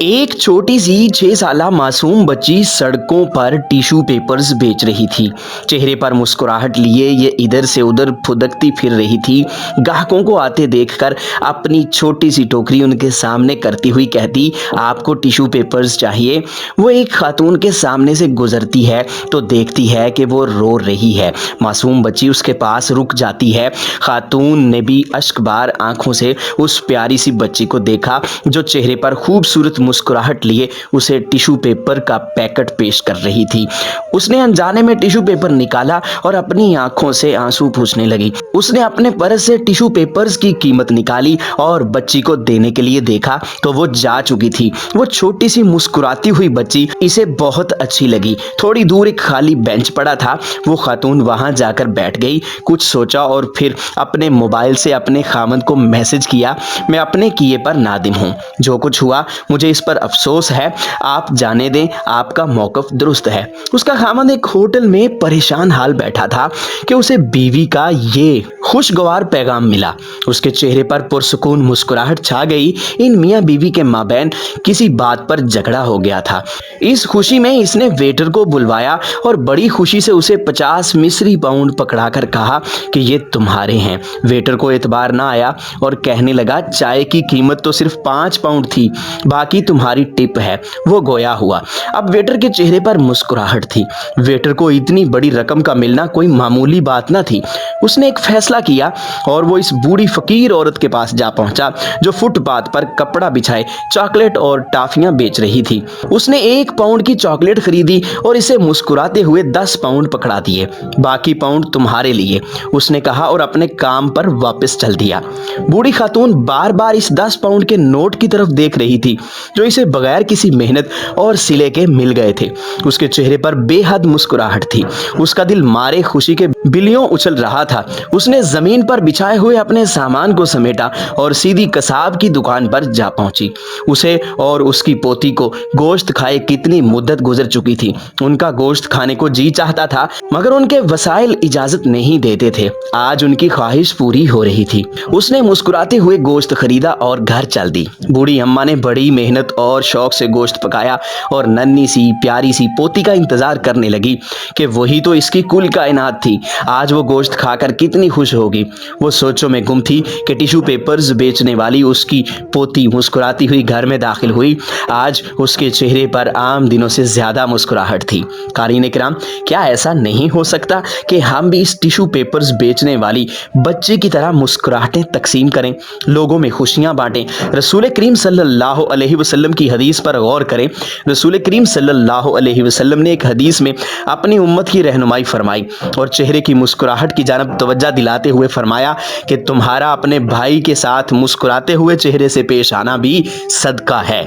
एक छोटी सी 6 साल मासूम बच्ची सड़कों पर टिश्यू पेपर्स बेच रही थी। चेहरे पर मुस्कुराहट लिए ये इधर से उधर फुदकती फिर रही थी। ग्राहकों को आते देखकर अपनी छोटी सी टोकरी उनके सामने करती हुई कहती, आपको टिश्यू पेपर्स चाहिए? वो एक खातून के सामने से गुजरती है तो देखती है कि वो रो रही है। मासूम बच्ची उसके पास रुक जाती है। खातून ने भी अश्कबार आंखों से उस प्यारी सी बच्ची को देखा जो चेहरे पर खूबसूरत मुस्कुराहट लिए उसे टिश्यू पेपर का पैकेट पेश कर रही थी। उसने अनजाने में टिश्यू पेपर निकाला और अपनी आंखों से आंसू पूछने लगी। उसने अपने पर्स से टिश्यू पेपर्स की कीमत निकाली और बच्ची को देने के लिए देखा तो वो जा चुकी थी। वो छोटी सी मुस्कुराती हुई बच्ची इसे बहुत अच्छी लगी। थोड़ी दूर एक खाली बेंच पड़ा था। वो खातून वहां जाकर बैठ गई, कुछ सोचा और फिर अपने मोबाइल से अपने खामद को मैसेज किया, मैं अपने किए पर नादिम हूँ। जो कुछ हुआ मुझे इस पर अफसोस है, आप जाने दें, आपका मौक़िफ़ दुरुस्त है। उसका खामद एक होटल में परेशान हाल बैठा था कि उसे बीवी का ये खुशगवार पैगाम मिला। उसके चेहरे पर पुरसुकून मुस्कुराहट छा गई। इन मियाँ बीवी के माबैन किसी बात पर झगड़ा हो गया था। इस खुशी में इसने वेटर को बुलवाया और बड़ी खुशी से उसे 50 मिस्री पाउंड पकड़ाकर कहा कि ये तुम्हारे हैं। वेटर को एतबार ना आया और कहने लगा, चाय की कीमत तो सिर्फ 5 पाउंड थी, बाकी तुम्हारी टिप है। वो गोया हुआ। अब वेटर के चेहरे पर मुस्कुराहट थी। वेटर को इतनी बड़ी रकम का मिलना कोई मामूली बात ना थी। उसने एक फैसला किया और वो इस बूढ़ी फकीर औरत के पास जा पहुंचा जो फुटपाथ पर कपड़ा बिछाए चॉकलेट और टाफियां बेच रही थी। उसने 1 पाउंड की चॉकलेट खरीदी और इसे मुस्कुराते हुए 10 पाउंड पकड़ा दिए। बाकी पाउंड तुम्हारे लिए, उसने कहा और अपने काम पर वापस चल दिया। बूढ़ी खातून बार बार इस 10 पाउंड के नोट की तरफ देख रही थी जो इसे बगैर किसी मेहनत और सिले के मिल गए थे। उसके चेहरे पर बेहद मुस्कुराहट थी। उसका दिल मारे खुशी के बिलियों उछल रहा था। उसने जमीन पर बिछाए हुए अपने सामान को समेटा और सीधी कसाब की दुकान पर जा पहुंची। उसे और उसकी पोती को गोश्त खाए कितनी मुद्दत गुजर चुकी थी। उनका गोश्त खाने को जी चाहता था मगर उनके वसाइल इजाजत नहीं देते थे। आज उनकी ख्वाहिश पूरी हो रही थी। उसने मुस्कुराते हुए गोश्त खरीदा और घर चल दी। बूढ़ी अम्मा ने बड़ी मेहनत और शौक से गोश्त पकाया और नन्ही सी प्यारी सी पोती का इंतजार करने लगी कि वही तो इसकी कुल कायनात थी। आज वो गोश्त खाकर कितनी खुश होगी। वो सोचों में गुम थी कि टिश्यू पेपर्स बेचने वाली उसकी पोती मुस्कुराती हुई घर में दाखिल हुई। आज उसके चेहरे पर आम दिनों से ज्यादा मुस्कुराहट थी। क़ारीन इकराम, क्या ऐसा नहीं हो सकता कि हम भी इस टिश्यू पेपर्स बेचने वाली बच्चे की तरह मुस्कुराहटें तकसीम करें, लोगों में खुशियां बांटें? रसूल करीम सल्लल्लाहु अलैहि वसल्लम की हदीस पर गौर करें। रसूल करीम सल्लल्लाहु अलैहि वसल्लम ने एक हदीस में अपनी उम्मत की रहनुमाई फरमाई और चेहरे की मुस्कुराहट की जानब तवज्जो दिलाते हुए फरमाया कि तुम्हारा अपने भाई के साथ मुस्कुराते हुए चेहरे से पेश आना भी सदका है।